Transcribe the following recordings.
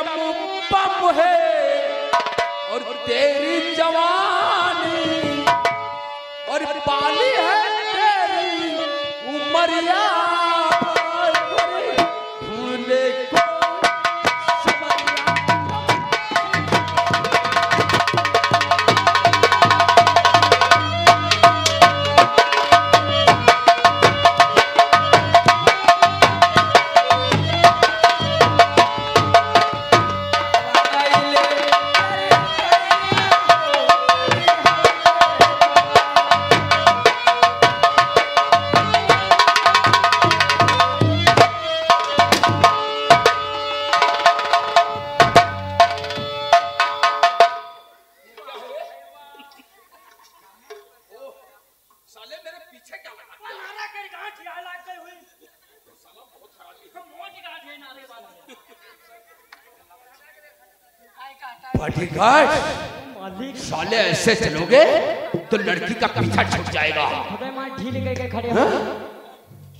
दम बम है और तेरी जवानी और बाली है तेरी उमरिया भूले को साले ऐसे चलोगे तो लड़की का पीछा छूट जाएगा।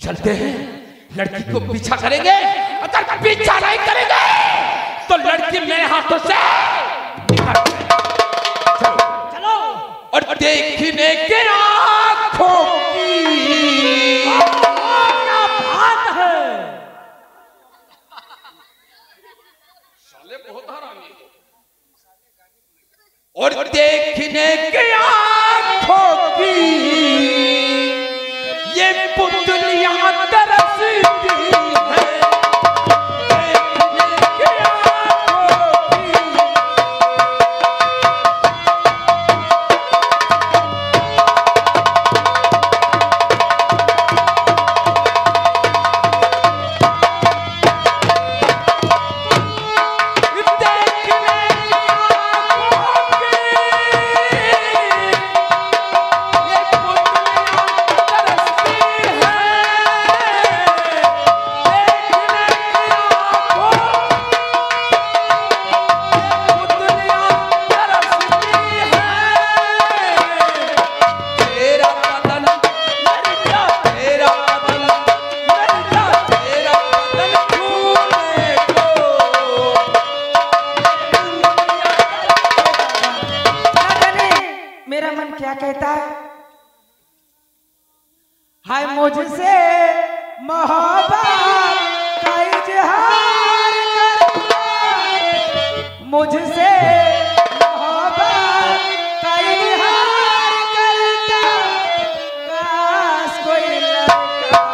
चलते हैं, लड़की को पीछा करेंगे, अगर पीछा नहीं करेंगे तो लड़की मेरे हाथों से निकल जाएगी। चलो। और देखने के आँखों की क्या बात है। साले बहुत हरामी। और देखने के आँखों की ये पुतलियां तरसती हैं। देखने के आँखों की मुझसे मोहब्बत का इजहार करता, मुझसे मोहब्बत का इजहार करता, काश कोई लड़का।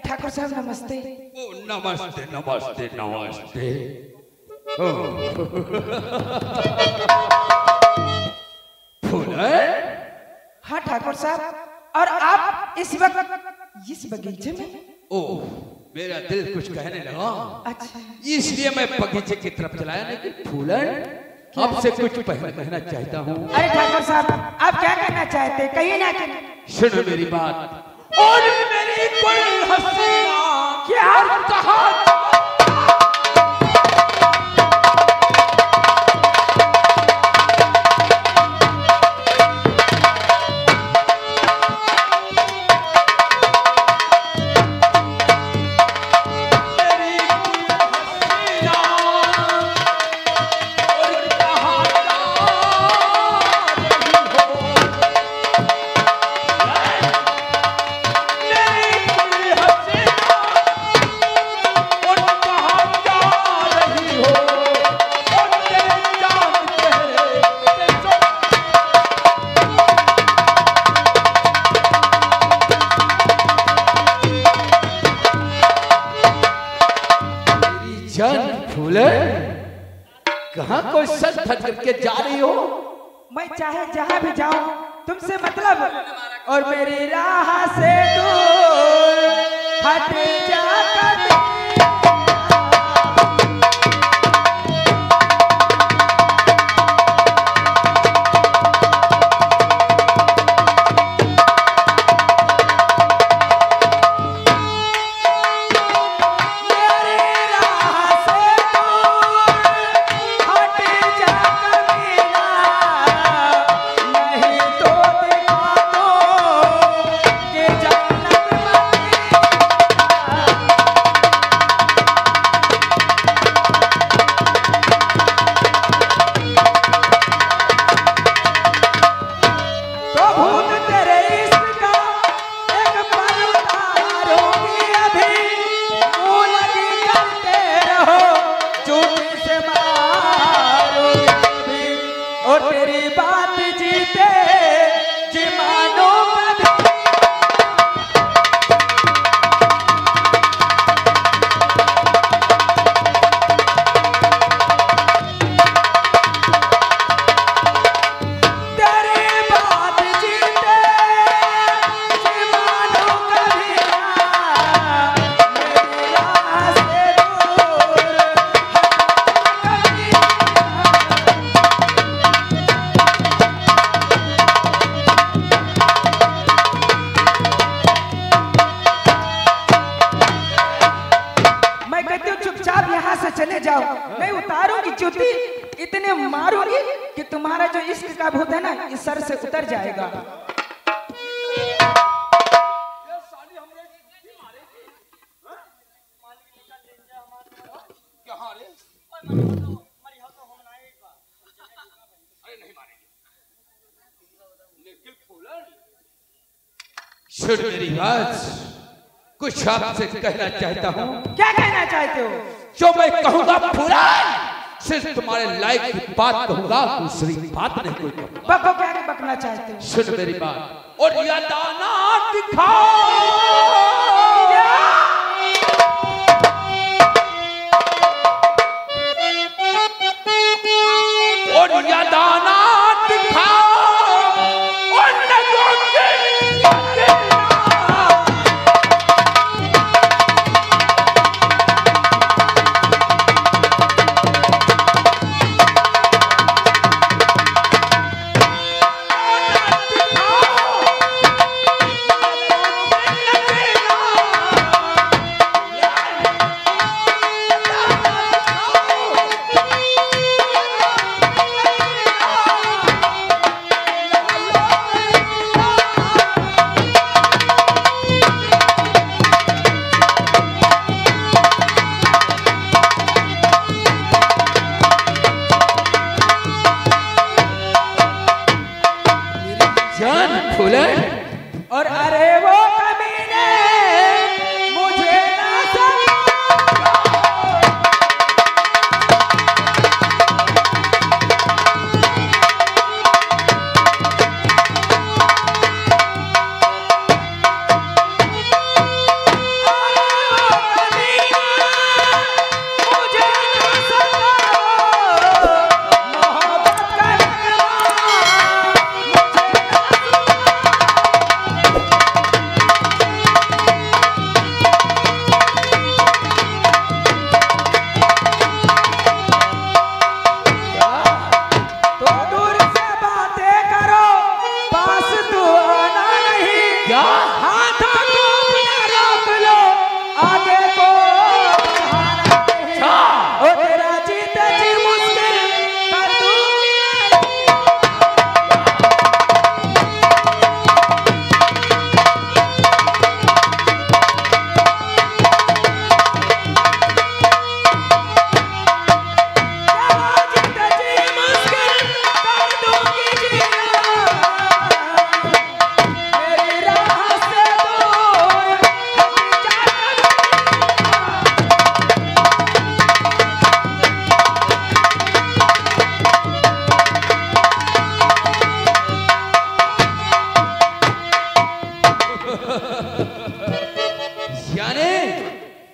ठाकुर साहब नमस्ते। ओ नमस्ते नमस्ते नमस्ते। फूल है? हाँ ठाकुर साहब। और आप इस वक्त इस बगीचे में? ओह, मेरा दिल कुछ कहने लगा। अच्छा, इसलिए मैं बगीचे की तरफ चलाया। लेकिन फूलन, आपसे कुछ कहना चाहता हूँ। अरे ठाकुर साहब, आप क्या कहना चाहते हैं? कहिए ना। सुनो मेरी बात। और मेरी कोई हसीना क्या कहा यहाँ कोई सर धर करके जा रही हो? मैं चाहे जहाँ भी जाऊं तुमसे मतलब, और मेरी राह से दूर हट जा कभी। चले जाओ, मैं उतारूंगी चुती, इतने मारूंगी कि तुम्हारा जो इश्क का भूत है ना इस सर से उतर जाएगा। सुन मेरी बात, कुछ आपसे कहना चाहता हूँ। क्या कहना चाहते हो? जो मैं कहूँगा पूरा, सिर्फ तुम्हारे लायक की बात कहूँगा, दूसरी बात नहीं कोई कहूँगा। बको, क्या बकना चाहते हो? सुन मेरी बात, और यह दाना दिखाओ, और यह दाना दिखाओ, और नगों के और अरे वो कमीने मुझे ना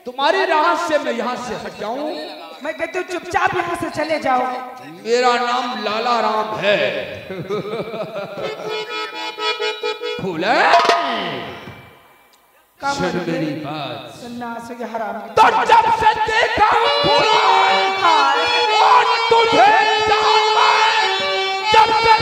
तुम्हारे राह से मैं यहाँ से हट जाऊं, मैं कहती हूँ चुपचाप यहाँ से चले जाओ। मेरा नाम लाला राम है। फूल सुन मेरी बात, सन्यासी के हराम। तो जब से देखा फूला और तुझे जाना, जब से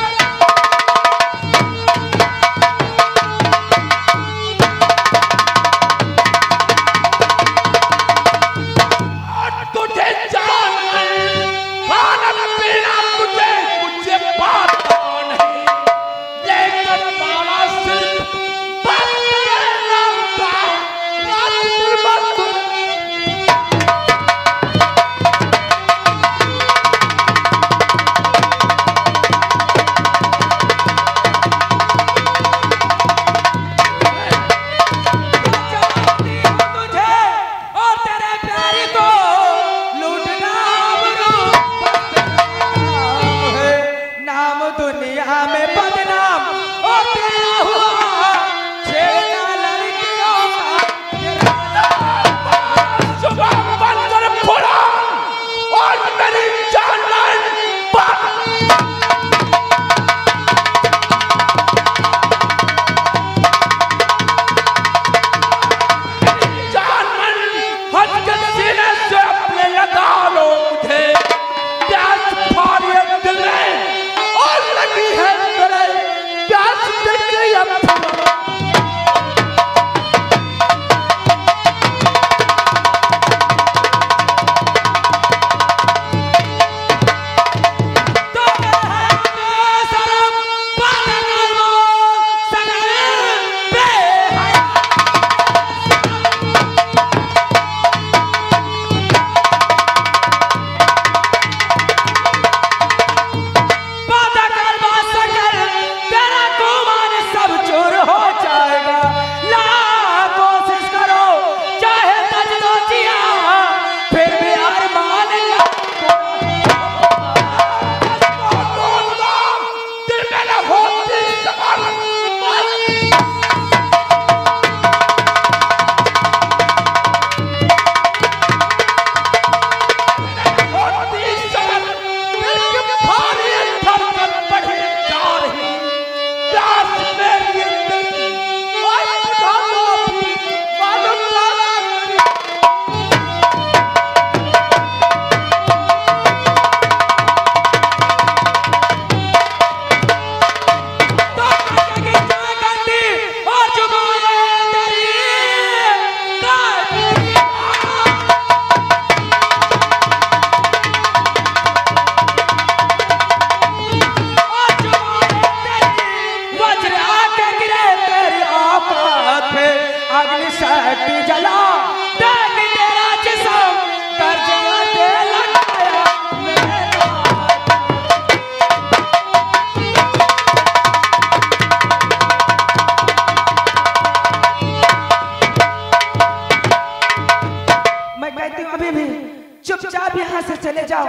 चुपचाप यहाँ से चले जाओ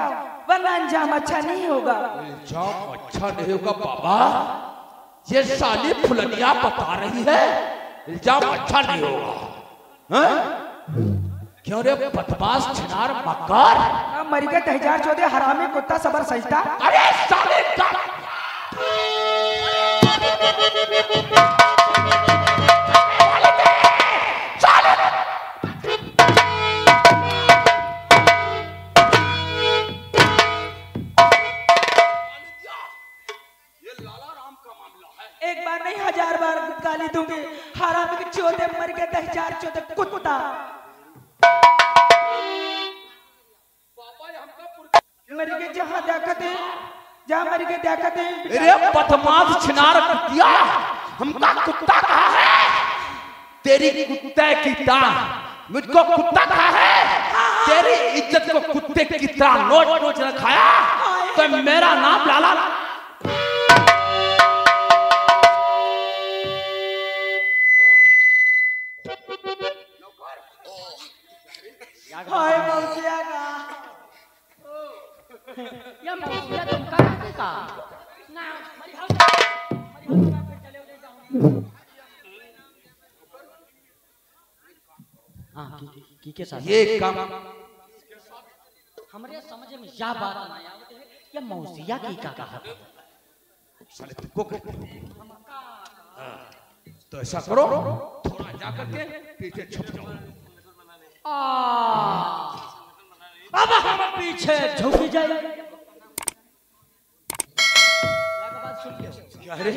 वरना अंजाम अच्छा नहीं होगा। अंजाम अच्छा नहीं होगा बाबा? ये साली फुलनिया बता रही है इल्जाम अच्छा नहीं होगा। क्यों रे बदमाश छिनार मक्कार? मरी के 1014 हरामी कुत्ता सबर सजता। अरे साले का एक बार नहीं 1000 बार गाली दूंगी। हरामी के चौथे मर के 1014 कुत्ता। मरी के जहाँ मरी के देखते अरे बदमाश छिनार कुत्तिया हमका कुत्ता कहा है? तेरी कुत्ते की तरह मुझको कुत्ता कहा है? तेरी इज्जत को कुत्ते की तरह नोच रखाया तो मेरा नाम लाला। हाय मौसिया का या मौसिया तुम का कहते का ना मरी हाउस पे चले उधर जाओ। हां की के साथ ये काम हमरे समझ में या बात ना आवत है या मौसिया की का कहा साले तुमको तो ऐसा करो, थोड़ा जाकर के पीछे छुप जाओ। अब हम पीछे झुक जाए। क्या है रे?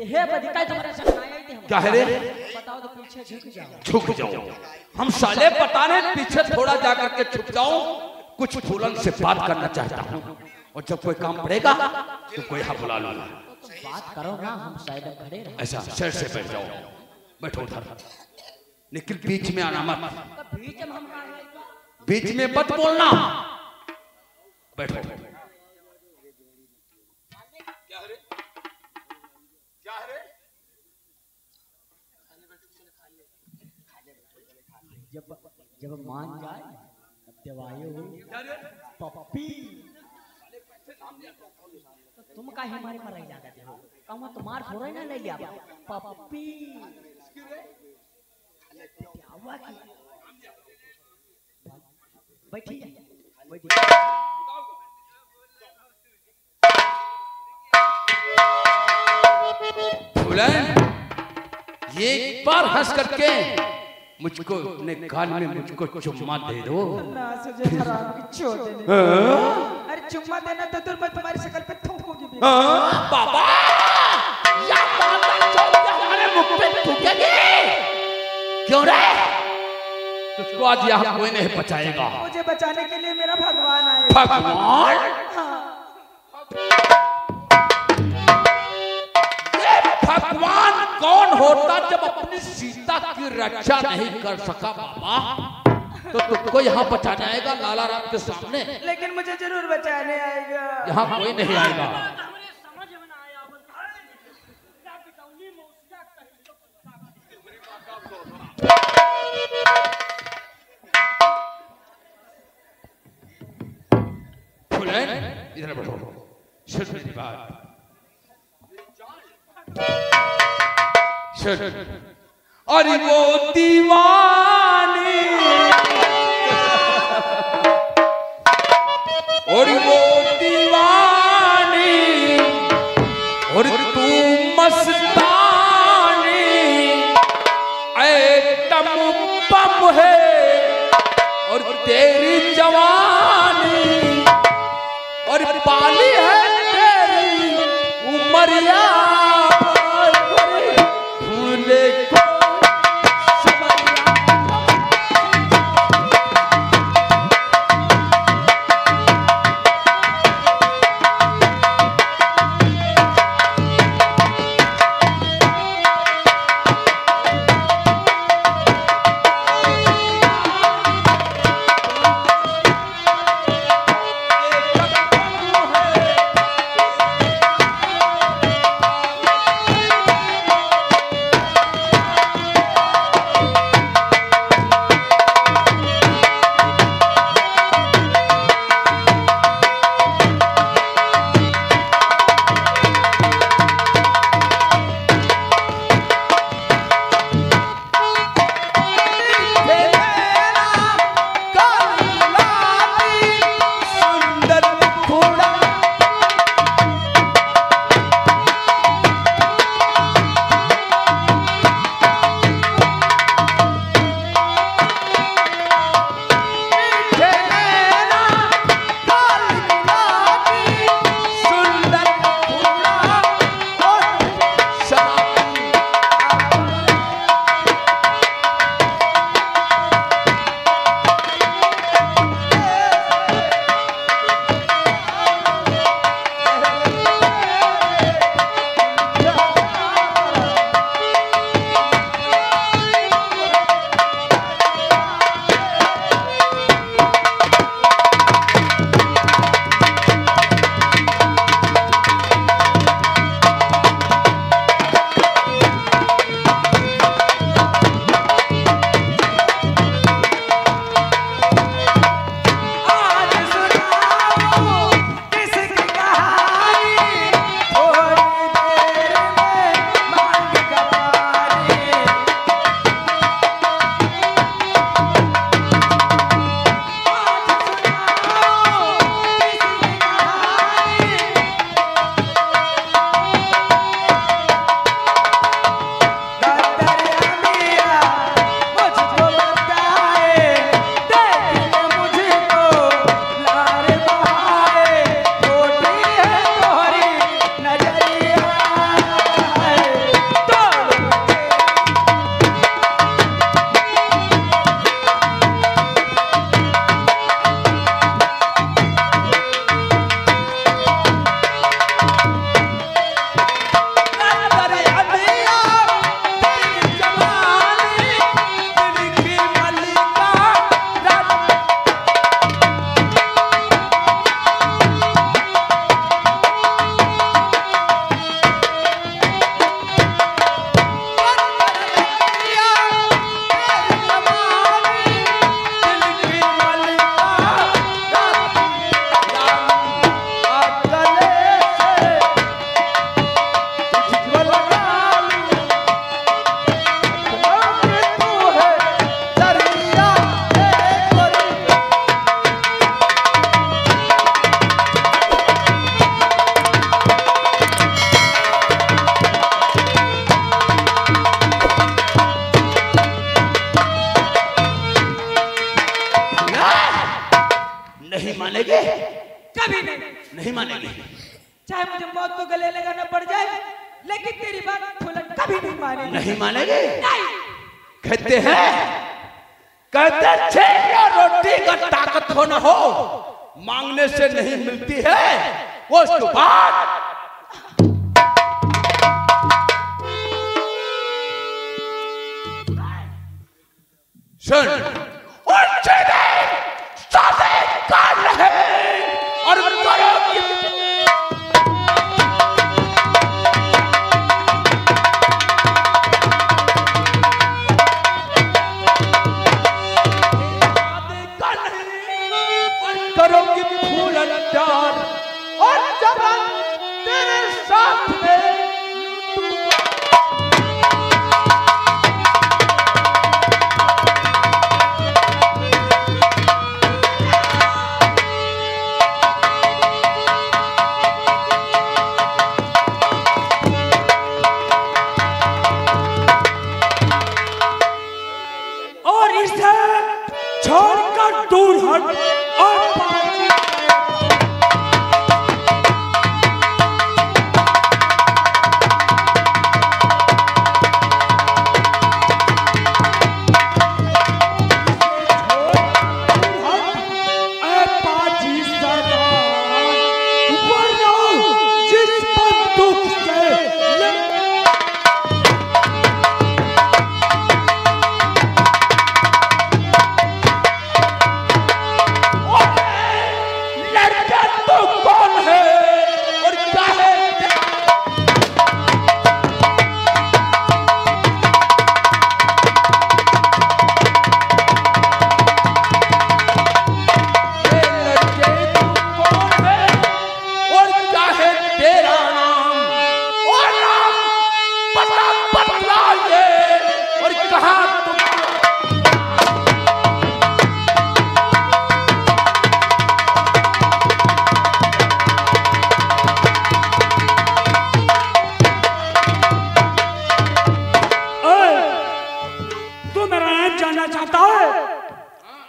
हे बदिका तुम्हारे साथ आए थे हम। क्या है रे? बताओ तो पीछे झुक जाओ। छुप जाओ। हम साले बता रहे पीछे थोड़ा जाकर के छुप जाओ, कुछ फूलन से बात करना चाहता हूँ, और जब कोई काम पड़ेगा तो कोई यहाँ बुला लूंगा। बात करो ना, हम साइड में खड़े रहे। ऐसा शेर से बैठ जाओ, बैठो उधर, लेकिन बीच में आना मत। तो बीच में हम कहाँ हैं? बीच में मत बोलना, बैठो। जब मान जाए तब देवायो पप्पी। तो तुम का हमारे पर रह जाते हो? कम तुम्हार थोड़ा ना ले लिया पप्पी। क्या हुआ कि बैठी फूलन, ये एक बार हंस करके मुझको अपने गाल में मुझको चुम्मा दे दो। ना सुझे हराम की चोट देने। अरे चुम्मा देना तो दूर, मैं तुम्हारी शक्ल पे थूकूंगी भी। बाबा, या बात चोट हमारे मुख पे थूकेगी? क्यों रे? तुझको आज यहाँ कोई नहीं बचाएगा। मुझे बचाने के लिए मेरा भगवान आए। भगवान? भगवान कौन होता जब अपनी सीता की रक्षा नहीं कर सका बाबा? तो तुमको यहाँ बचाने आएगा लाला राम के सामने? लेकिन मुझे जरूर बचाने आएगा। यहाँ कोई नहीं आएगा। समझ में ना आया फूलन, इधर बैठो, सुन मेरी बात। अरे वो दीवानी, और वो दीवानी, और तू मस्तानी, ऐटम बम है और तेरी जवानी, और पाली है तेरी उमरिया। मानेगी। चाहे मुझे मौत को गले लगाना पड़ जाए, लेकिन तेरी बात फूलन कभी नहीं मानेगी। नहीं मानेगी? कहते हैं, कहते छेना रोटी का ताकत हो न हो, मांगने से नहीं मिलती है वो उसके बाद। सुन, और साथे कान रहे और करो करोगी फूलन प्यार और जब तेरे साथ में और इसे छोड़कर दूर हट और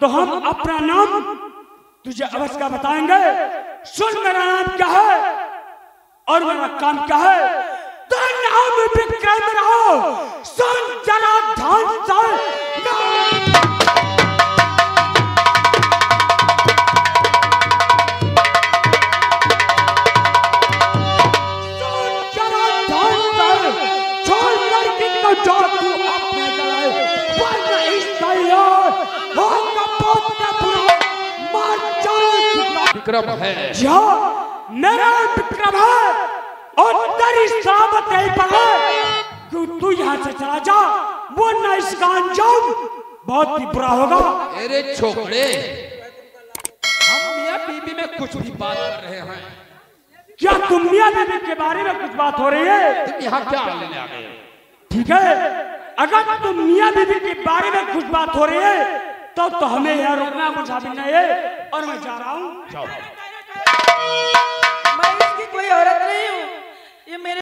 तो हम अपना नाम तुझे अवश्य का बताएंगे। सुन, मेरा नाम क्या है और मेरा काम क्या है। तो नाम विक्रम रहो, सुन जरा ध्यान से। विक्रम है, मेरा विक्रम है और तेरी सलामत यही पर है कि तू यहाँ से चला जा, वरना इसका अंजाम बहुत ही बुरा होगा। अरे छोकरे, हम मियां बीबी में कुछ भी बात कर रहे हैं। क्या तुम मियां बीबी के बारे में कुछ बात हो रही है? तुम यहाँ क्या लेने आ गए? ठीक है, अगर तुम मियां बीबी के बारे में कुछ बात हो रही है तो हमें यहाँ रुकना कुछ अभी नहीं है और मैं जा रहा हूँ। मैं इसकी कोई औरत नहीं हूँ, ये मेरे